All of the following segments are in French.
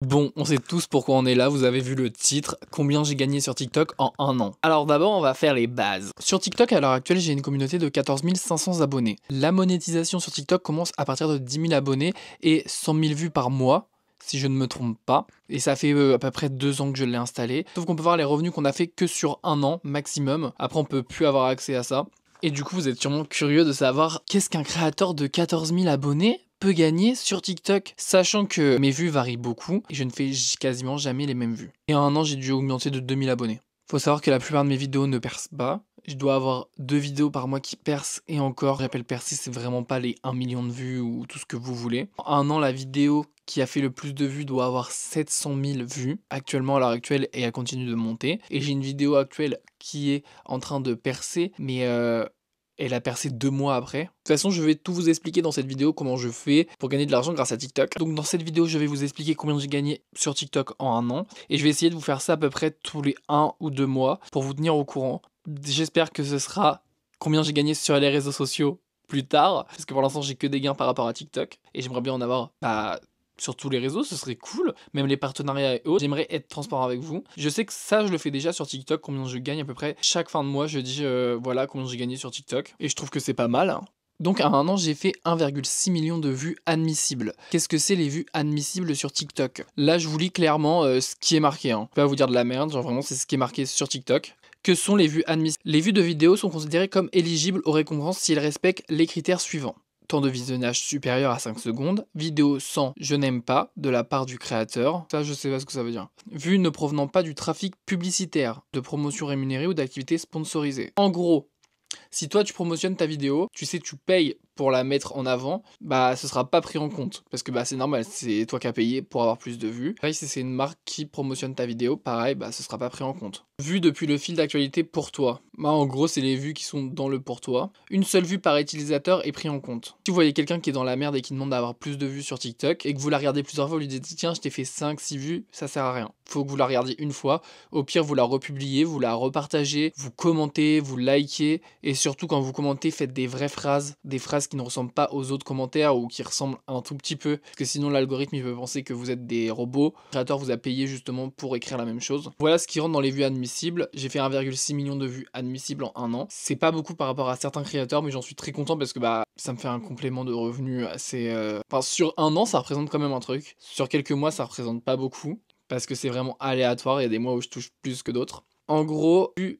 Bon, on sait tous pourquoi on est là, vous avez vu le titre, combien j'ai gagné sur TikTok en un an. Alors d'abord, on va faire les bases. Sur TikTok, à l'heure actuelle, j'ai une communauté de 14 500 abonnés. La monétisation sur TikTok commence à partir de 10 000 abonnés et 100 000 vues par mois, si je ne me trompe pas. Et ça fait à peu près 2 ans que je l'ai installé. Sauf qu'on peut voir les revenus qu'on a fait que sur un an maximum. Après, on peut plus avoir accès à ça. Et du coup, vous êtes sûrement curieux de savoir qu'est-ce qu'un créateur de 14 000 abonnés peut gagner sur TikTok, sachant que mes vues varient beaucoup et je ne fais quasiment jamais les mêmes vues. Et en un an, j'ai dû augmenter de 2000 abonnés. Faut savoir que la plupart de mes vidéos ne percent pas. Je dois avoir 2 vidéos par mois qui percent et encore, j'appelle percer, c'est vraiment pas les 1 million de vues ou tout ce que vous voulez. En un an, la vidéo qui a fait le plus de vues doit avoir 700 000 vues actuellement à l'heure actuelle et elle continue de monter. Et j'ai une vidéo actuelle qui est en train de percer, mais elle a percé 2 mois après. De toute façon, je vais tout vous expliquer dans cette vidéo comment je fais pour gagner de l'argent grâce à TikTok. Donc dans cette vidéo, je vais vous expliquer combien j'ai gagné sur TikTok en un an. Et je vais essayer de vous faire ça à peu près tous les 1 ou 2 mois pour vous tenir au courant. J'espère que ce sera combien j'ai gagné sur les réseaux sociaux plus tard. Parce que pour l'instant, j'ai que des gains par rapport à TikTok. Et j'aimerais bien en avoir sur tous les réseaux, ce serait cool, même les partenariats et autres. J'aimerais être transparent avec vous. Je sais que ça, je le fais déjà sur TikTok, combien je gagne à peu près. Chaque fin de mois, je dis voilà combien j'ai gagné sur TikTok. Et je trouve que c'est pas mal, hein. Donc à un an, j'ai fait 1,6 million de vues admissibles. Qu'est-ce que c'est les vues admissibles sur TikTok? Là, je vous lis clairement ce qui est marqué, hein. Je vais pas vous dire de la merde, genre vraiment, c'est ce qui est marqué sur TikTok. Que sont les vues admissibles? Les vues de vidéos sont considérées comme éligibles aux récompenses si elles respectent les critères suivants. Temps de visionnage supérieur à 5 secondes, vidéo sans je n'aime pas de la part du créateur, ça je sais pas ce que ça veut dire. Vues ne provenant pas du trafic publicitaire, de promotion rémunérée ou d'activités sponsorisées. En gros, si toi tu promotionnes ta vidéo, tu sais tu payes pour la mettre en avant, bah ce sera pas pris en compte. Parce que bah c'est normal, c'est toi qui as payé pour avoir plus de vues. Pareil, si c'est une marque qui promotionne ta vidéo, pareil, bah ce sera pas pris en compte. Vues depuis le fil d'actualité pour toi. Bah en gros, c'est les vues qui sont dans le pour toi. Une seule vue par utilisateur est pris en compte. Si vous voyez quelqu'un qui est dans la merde et qui demande d'avoir plus de vues sur TikTok, et que vous la regardez plusieurs fois, vous lui dites tiens, je t'ai fait 5-6 vues, ça sert à rien. Faut que vous la regardiez une fois. Au pire, vous la republiez, vous la repartagez, vous commentez, vous likez, et surtout quand vous commentez, faites des vraies phrases, des phrases qui ne ressemblent pas aux autres commentaires ou qui ressemblent un tout petit peu, parce que sinon l'algorithme il peut penser que vous êtes des robots. Le créateur vous a payé justement pour écrire la même chose. Voilà ce qui rentre dans les vues admissibles. J'ai fait 1,6 million de vues admissibles en un an. C'est pas beaucoup par rapport à certains créateurs, mais j'en suis très content parce que bah ça me fait un complément de revenus assez... Enfin sur un an ça représente quand même un truc. Sur quelques mois ça représente pas beaucoup, parce que c'est vraiment aléatoire, il y a des mois où je touche plus que d'autres. En gros, vues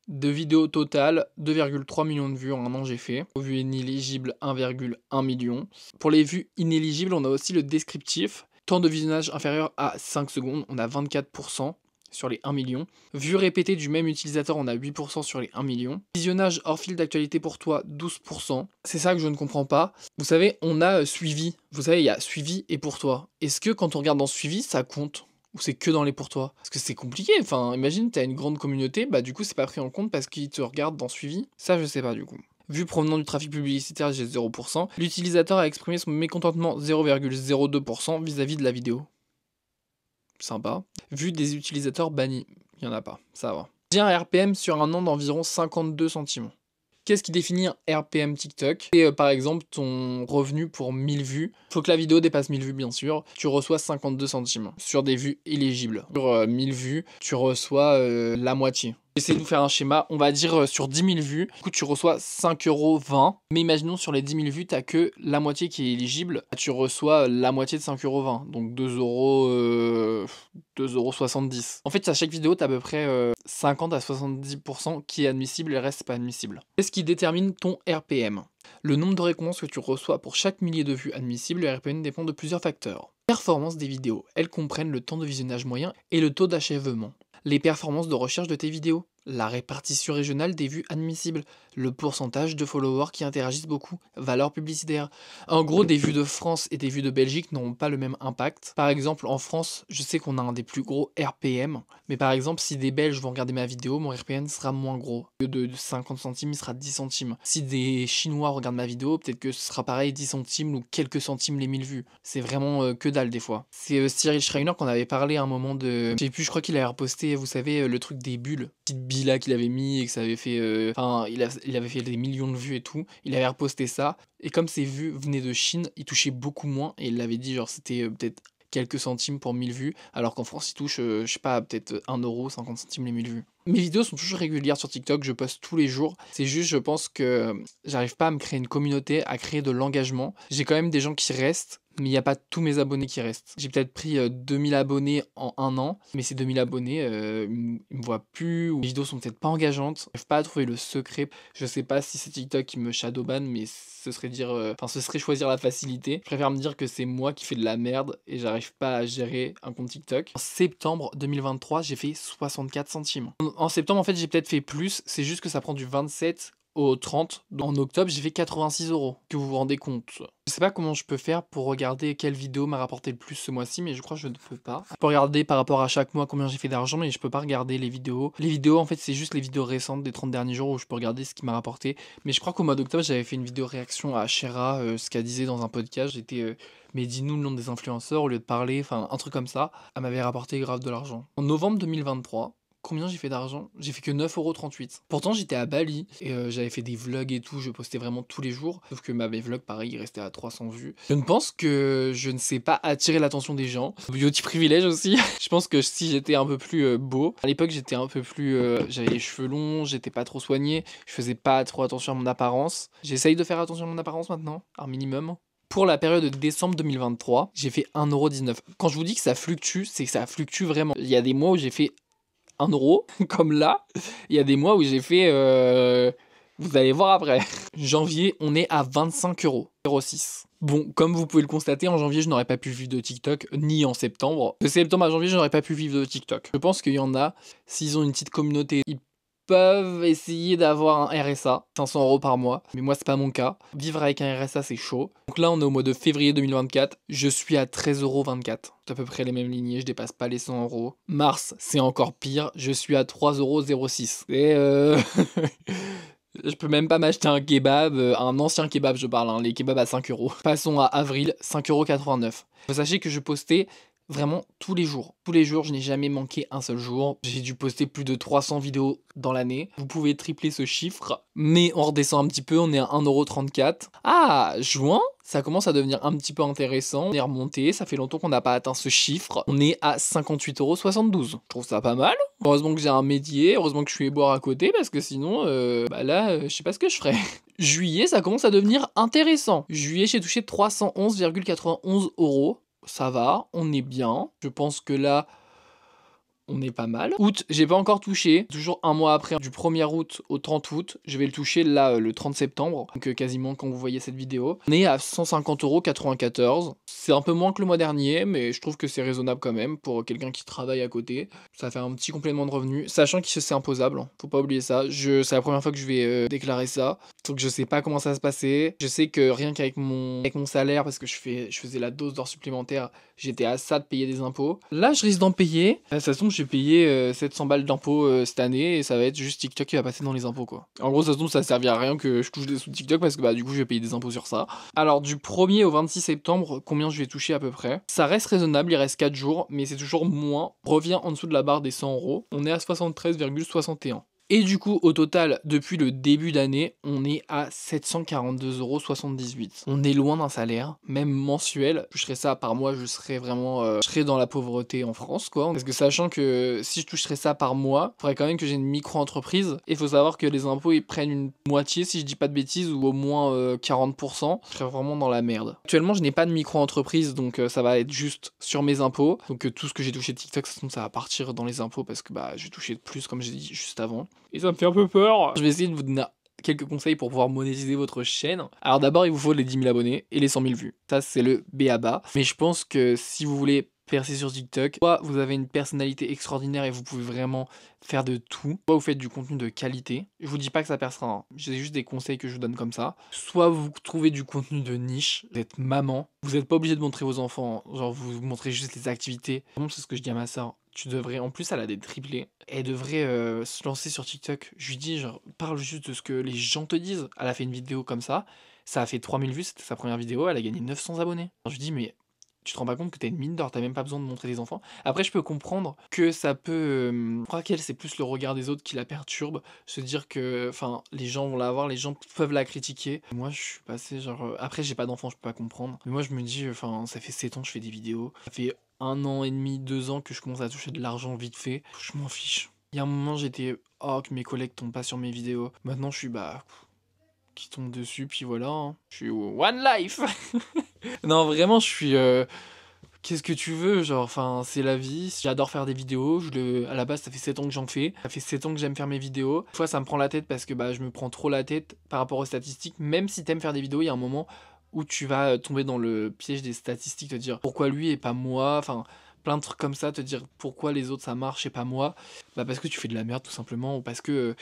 de vidéos totales, 2,3 millions de vues en un an j'ai fait. Vues inéligibles, 1,1 million. Pour les vues inéligibles, on a aussi le descriptif. Temps de visionnage inférieur à 5 secondes, on a 24% sur les 1 million. Vues répétées du même utilisateur, on a 8% sur les 1 million. Visionnage hors fil d'actualité pour toi, 12%. C'est ça que je ne comprends pas. Vous savez, on a suivi. Vous savez, il y a suivi et pour toi. Est-ce que quand on regarde dans suivi, ça compte? Ou c'est que dans les pour toi? Parce que c'est compliqué, enfin, imagine, t'as une grande communauté, bah du coup, c'est pas pris en compte parce qu'ils te regardent dans suivi. Ça, je sais pas du coup. Vu provenant du trafic publicitaire, j'ai 0%. L'utilisateur a exprimé son mécontentement 0,02% vis-à-vis de la vidéo. Sympa. Vu des utilisateurs bannis, il y en a pas, ça va. J'ai un RPM sur un an d'environ 52 centimes. Qu'est-ce qui définit un RPM TikTok? Et par exemple, ton revenu pour 1000 vues, faut que la vidéo dépasse 1000 vues bien sûr, tu reçois 52 centimes sur des vues éligibles. Sur 1000 vues, tu reçois la moitié. J'essaie de vous faire un schéma, on va dire sur 10 000 vues, du coup tu reçois 5,20 €, mais imaginons sur les 10 000 vues, t'as que la moitié qui est éligible, tu reçois la moitié de 5,20 €, donc 2,70 €. En fait, à chaque vidéo, t'as à peu près 50 à 70% qui est admissible et le reste c'est pas admissible. Qu'est-ce qui détermine ton RPM? Le nombre de récompenses que tu reçois pour chaque millier de vues admissibles, le RPM dépend de plusieurs facteurs. Performance des vidéos, elles comprennent le temps de visionnage moyen et le taux d'achèvement. Les performances de recherche de tes vidéos, la répartition régionale des vues admissibles, le pourcentage de followers qui interagissent beaucoup, valeur publicitaire. En gros, des vues de France et des vues de Belgique n'auront pas le même impact. Par exemple, en France, je sais qu'on a un des plus gros RPM, mais par exemple, si des Belges vont regarder ma vidéo, mon RPM sera moins gros. Au lieu de 50 centimes, il sera 10 centimes. Si des Chinois regardent ma vidéo, peut-être que ce sera pareil, 10 centimes ou quelques centimes les 1000 vues. C'est vraiment que dalle des fois. C'est Cyril Schreiner qu'on avait parlé à un moment de... Je sais plus, je crois qu'il avait reposté, vous savez, le truc des bulles. Petite bille là qu'il avait mis et que ça avait fait... Enfin, il avait fait des millions de vues et tout. Il avait reposté ça. Et comme ces vues venaient de Chine, il touchait beaucoup moins. Et il l'avait dit, genre, c'était peut-être quelques centimes pour 1000 vues, alors qu'en France, ils touchent, je sais pas, peut-être 1 €, 50 centimes les 1000 vues. Mes vidéos sont toujours régulières sur TikTok, je poste tous les jours. C'est juste, je pense que j'arrive pas à me créer une communauté, à créer de l'engagement. J'ai quand même des gens qui restent, mais il n'y a pas tous mes abonnés qui restent. J'ai peut-être pris 2000 abonnés en un an, mais ces 2000 abonnés, ils me voient plus, ou les vidéos sont peut-être pas engageantes. J'arrive pas à trouver le secret. Je sais pas si c'est TikTok qui me shadowban, mais ce serait dire, ce serait choisir la facilité. Je préfère me dire que c'est moi qui fais de la merde et j'arrive pas à gérer un compte TikTok. En septembre 2023, j'ai fait 64 centimes. En septembre, en fait, j'ai peut-être fait plus. C'est juste que ça prend du 27 au 30. En octobre, j'ai fait 86 €. Que vous vous rendez compte? Je sais pas comment je peux faire pour regarder quelle vidéo m'a rapporté le plus ce mois-ci, mais je crois que je ne peux pas. Je peux regarder par rapport à chaque mois combien j'ai fait d'argent, mais je peux pas regarder les vidéos. Les vidéos, en fait, c'est juste les vidéos récentes des 30 derniers jours où je peux regarder ce qui m'a rapporté. Mais je crois qu'au mois d'octobre, j'avais fait une vidéo réaction à Shera, ce qu'elle disait dans un podcast. J'étais, mais dis-nous le nom des influenceurs au lieu de parler, enfin, un truc comme ça. Elle m'avait rapporté grave de l'argent. En novembre 2023, combien j'ai fait d'argent? J'ai fait que 9,38 €. Pourtant, j'étais à Bali et j'avais fait des vlogs et tout, je postais vraiment tous les jours. Sauf que mes vlogs, pareil, ils restaient à 300 vues. Je ne pense que je ne sais pas attirer l'attention des gens. Beauty privilège aussi. Je pense que si j'étais un peu plus beau, à l'époque, j'étais un peu plus. J'avais les cheveux longs, j'étais pas trop soigné, je faisais pas trop attention à mon apparence. J'essaye de faire attention à mon apparence maintenant, un minimum. Pour la période de décembre 2023, j'ai fait 1,19 €. Quand je vous dis que ça fluctue, c'est que ça fluctue vraiment. Il y a des mois où j'ai fait 1 €, comme là. Il y a des mois où j'ai fait... vous allez voir après. Janvier, on est à 25 €. 0,6. Bon, comme vous pouvez le constater, en janvier, je n'aurais pas pu vivre de TikTok, ni en septembre. De septembre à janvier, je n'aurais pas pu vivre de TikTok. Je pense qu'il y en a, s'ils ont une petite communauté, ils peuvent essayer d'avoir un RSA, 500 € par mois, mais moi c'est pas mon cas. Vivre avec un RSA c'est chaud. Donc là on est au mois de février 2024, je suis à 13,24 €. C'est à peu près les mêmes lignées, je dépasse pas les 100 €. Mars c'est encore pire, je suis à 3,06 €. Et je peux même pas m'acheter un kebab, un ancien kebab je parle, hein, les kebabs à 5 €. Passons à avril, 5,89 €. Sachez que je postais vraiment tous les jours. Tous les jours, je n'ai jamais manqué un seul jour. J'ai dû poster plus de 300 vidéos dans l'année. Vous pouvez tripler ce chiffre, mais on redescend un petit peu, on est à 1,34 €. Ah, juin, ça commence à devenir un petit peu intéressant. On est remonté, ça fait longtemps qu'on n'a pas atteint ce chiffre. On est à 58,72 €. Je trouve ça pas mal. Heureusement que j'ai un métier, heureusement que je suis boire à côté, parce que sinon, je sais pas ce que je ferais. Juillet, ça commence à devenir intéressant. Juillet, j'ai touché 311,91 €. Ça va, on est bien. Je pense que là, on est pas mal. Août, j'ai pas encore touché. Toujours un mois après, du 1er août au 30 août. Je vais le toucher là, le 30 septembre. Donc quasiment quand vous voyez cette vidéo. On est à 150,94 €. C'est un peu moins que le mois dernier, mais je trouve que c'est raisonnable quand même pour quelqu'un qui travaille à côté. Ça fait un petit complément de revenu. Sachant que c'est imposable. Faut pas oublier ça. C'est la première fois que je vais déclarer ça. Donc je sais pas comment ça va se passer. Je sais que rien qu'avec mon salaire, parce que je faisais la dose d'heures supplémentaires, j'étais à ça de payer des impôts. Là, je risque d'en payer. De toute façon, j'ai payé 700 balles d'impôts cette année et ça va être juste TikTok qui va passer dans les impôts, quoi. En gros, ça servira à rien que je touche des sous TikTok parce que du coup, je vais payer des impôts sur ça. Alors, du 1er au 26 septembre, combien je vais toucher à peu près? Ça reste raisonnable, il reste 4 jours, mais c'est toujours moins. Revient en dessous de la barre des 100 €. On est à 73,61 €. Et du coup, au total, depuis le début d'année, on est à 742,78 €. On est loin d'un salaire, même mensuel. Je toucherais ça par mois, je serais vraiment... je serais dans la pauvreté en France, quoi. Parce que sachant que si je toucherais ça par mois, il faudrait quand même que j'ai une micro-entreprise. Et il faut savoir que les impôts, ils prennent une moitié, si je dis pas de bêtises, ou au moins 40%. Je serais vraiment dans la merde. Actuellement, je n'ai pas de micro-entreprise, donc ça va être juste sur mes impôts. Donc tout ce que j'ai touché de TikTok, ça va partir dans les impôts parce que je vais toucher plus, comme j'ai dit juste avant. Et ça me fait un peu peur. Je vais essayer de vous donner quelques conseils pour pouvoir monétiser votre chaîne. Alors d'abord, il vous faut les 10 000 abonnés et les 100 000 vues. Ça, c'est le b.a-ba. Mais je pense que si vous voulez percer sur TikTok, soit vous avez une personnalité extraordinaire et vous pouvez vraiment faire de tout, soit vous faites du contenu de qualité. Je vous dis pas que ça percera, hein. J'ai juste des conseils que je vous donne comme ça. Soit vous trouvez du contenu de niche, vous êtes maman, vous n'êtes pas obligé de montrer vos enfants, genre vous montrez juste les activités. Vraiment, c'est ce que je dis à ma soeur. Tu devrais, en plus elle a des triplés, elle devrait se lancer sur TikTok. Je lui dis genre, parle juste de ce que les gens te disent. Elle a fait une vidéo comme ça a fait 3000 vues, c'était sa première vidéo, elle a gagné 900 abonnés. Alors, je lui dis mais tu te rends pas compte que t'as une mine d'or, t'as même pas besoin de montrer les enfants. Après, je peux comprendre que ça peut... je crois qu'elle, c'est plus le regard des autres qui la perturbe. Se dire que, enfin, les gens vont la voir, les gens peuvent la critiquer. Moi, je suis passé genre... Après, j'ai pas d'enfant, je peux pas comprendre. Mais moi, je me dis, enfin, ça fait 7 ans que je fais des vidéos. Ça fait 1 an et demi, 2 ans que je commence à toucher de l'argent vite fait, je m'en fiche. Il y a un moment, j'étais oh que mes collègues tombent pas sur mes vidéos. Maintenant, je suis bah qui tombe dessus, puis voilà. Hein. Je suis One Life. Non, vraiment, je suis. Qu'est-ce que tu veux, genre, enfin, c'est la vie. J'adore faire des vidéos. À la base, ça fait 7 ans que j'en fais. Ça fait 7 ans que j'aime faire mes vidéos. Des fois, ça me prend la tête parce que bah, je me prends trop la tête par rapport aux statistiques. Même si t'aimes faire des vidéos, il y a un moment où tu vas tomber dans le piège des statistiques, te dire pourquoi lui et pas moi. Enfin, plein de trucs comme ça, te dire pourquoi les autres ça marche et pas moi. Bah, parce que tu fais de la merde, tout simplement, ou parce que.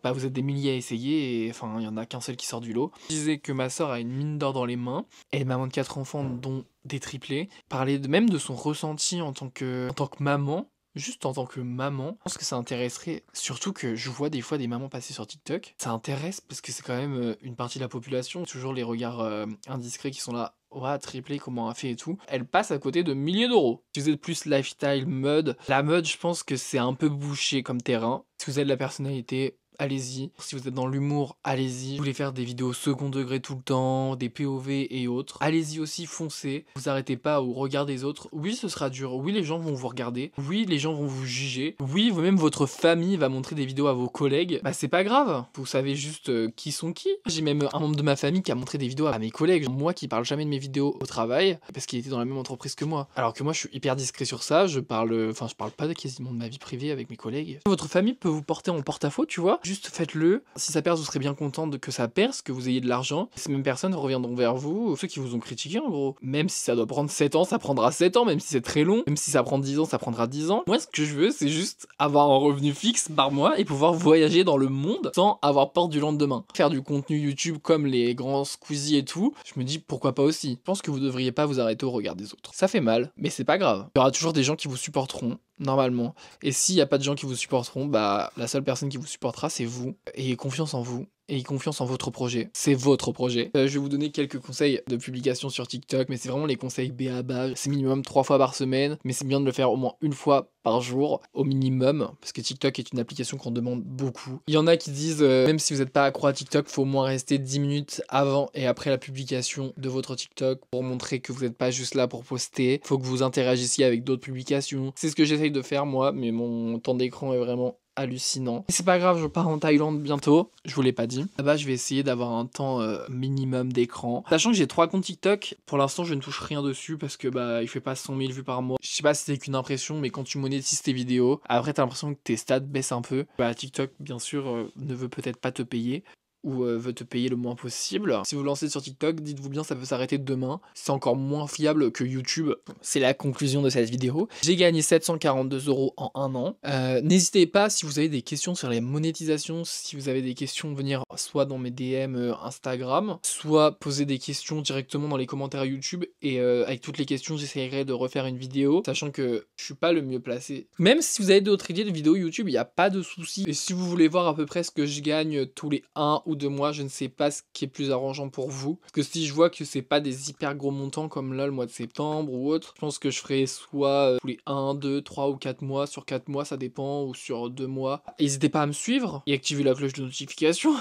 Bah, vous êtes des milliers à essayer et enfin il y en a qu'un seul qui sort du lot. Je disais que ma soeur a une mine d'or dans les mains. Elle est maman de 4 enfants dont des triplés. Parler même de son ressenti en tant que maman, juste en tant que maman, je pense que ça intéresserait, surtout que je vois des fois des mamans passer sur TikTok. Ça intéresse parce que c'est quand même une partie de la population, toujours les regards indiscrets qui sont là. Ouais, triplé, comment elle fait et tout. Elle passe à côté de milliers d'euros. Si vous êtes plus lifestyle, mode, la mode, je pense que c'est un peu bouché comme terrain. Si vous avez de la personnalité, allez-y. Si vous êtes dans l'humour, allez-y. Vous voulez faire des vidéos second degré tout le temps, des POV et autres, allez-y aussi, foncez. Vous arrêtez pas au regard des autres. Oui, ce sera dur. Oui, les gens vont vous regarder. Oui, les gens vont vous juger. Oui, même votre famille va montrer des vidéos à vos collègues. Bah, c'est pas grave. Vous savez juste qui sont qui. J'ai même un membre de ma famille qui a montré des vidéos à mes collègues. Moi qui parle jamais de mes vidéos au travail parce qu'il était dans la même entreprise que moi. Alors que moi, je suis hyper discret sur ça. Je parle pas quasiment de ma vie privée avec mes collègues. Votre famille peut vous porter en porte-à-faux, tu vois. Juste faites-le. Si ça perce, vous serez bien content que ça perce, que vous ayez de l'argent. Ces mêmes personnes reviendront vers vous, ceux qui vous ont critiqué en gros. Même si ça doit prendre 7 ans, ça prendra 7 ans, même si c'est très long. Même si ça prend 10 ans, ça prendra 10 ans. Moi, ce que je veux, c'est juste avoir un revenu fixe par mois et pouvoir voyager dans le monde sans avoir peur du lendemain. Faire du contenu YouTube comme les grands Squeezie et tout, je me dis pourquoi pas aussi. Je pense que vous devriez pas vous arrêter au regard des autres. Ça fait mal, mais c'est pas grave. Il y aura toujours des gens qui vous supporteront, normalement. Et s'il y a pas de gens qui vous supporteront, bah la seule personne qui vous supportera, c'est vous. Ayez confiance en vous. Ayez confiance en votre projet. C'est votre projet. Je vais vous donner quelques conseils de publication sur TikTok, mais c'est vraiment les conseils BABA. C'est minimum 3 fois par semaine, mais c'est bien de le faire au moins 1 fois par jour, au minimum, parce que TikTok est une application qu'on demande beaucoup. Il y en a qui disent, même si vous n'êtes pas accro à TikTok, faut au moins rester 10 minutes avant et après la publication de votre TikTok pour montrer que vous n'êtes pas juste là pour poster. Faut que vous interagissiez avec d'autres publications. C'est ce que j'essaye de faire moi, mais mon temps d'écran est vraiment hallucinant. Et c'est pas grave, je pars en Thaïlande bientôt, je vous l'ai pas dit. Là-bas, je vais essayer d'avoir un temps minimum d'écran. Sachant que j'ai 3 comptes TikTok, pour l'instant, je ne touche rien dessus parce que bah, il fait pas 100 000 vues par mois. Je sais pas si c'est qu'une impression, mais quand tu monétises tes vidéos, après t'as l'impression que tes stats baissent un peu. Bah, TikTok, bien sûr, ne veut peut-être pas te payer. Ou veut te payer le moins possible. Si vous lancez sur TikTok, dites-vous bien ça peut s'arrêter demain. C'est encore moins fiable que YouTube. C'est la conclusion de cette vidéo. J'ai gagné 742 € en 1 an. N'hésitez pas si vous avez des questions sur les monétisations, si vous avez des questions, venir soit dans mes DM Instagram, soit poser des questions directement dans les commentaires YouTube. Et avec toutes les questions, j'essaierai de refaire une vidéo, sachant que je suis pas le mieux placé. Même si vous avez d'autres idées de vidéos YouTube, il n'y a pas de souci. Et si vous voulez voir à peu près ce que je gagne tous les 1 ou 2 mois, je ne sais pas ce qui est plus arrangeant pour vous. Parce que si je vois que c'est pas des hyper gros montants comme là le mois de septembre ou autre, je pense que je ferai soit tous les 1, 2, 3 ou 4 mois, sur 4 mois ça dépend, ou sur 2 mois. N'hésitez pas à me suivre et activer la cloche de notification.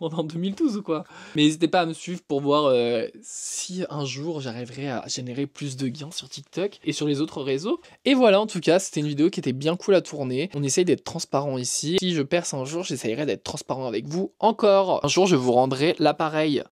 On est en 2012 ou quoi. Mais n'hésitez pas à me suivre pour voir si un jour j'arriverai à générer plus de gains sur TikTok et sur les autres réseaux. Et voilà, en tout cas, c'était une vidéo qui était bien cool à tourner. On essaye d'être transparent ici. Si je perce un jour, j'essayerai d'être transparent avec vous encore. Un jour, je vous rendrai l'appareil.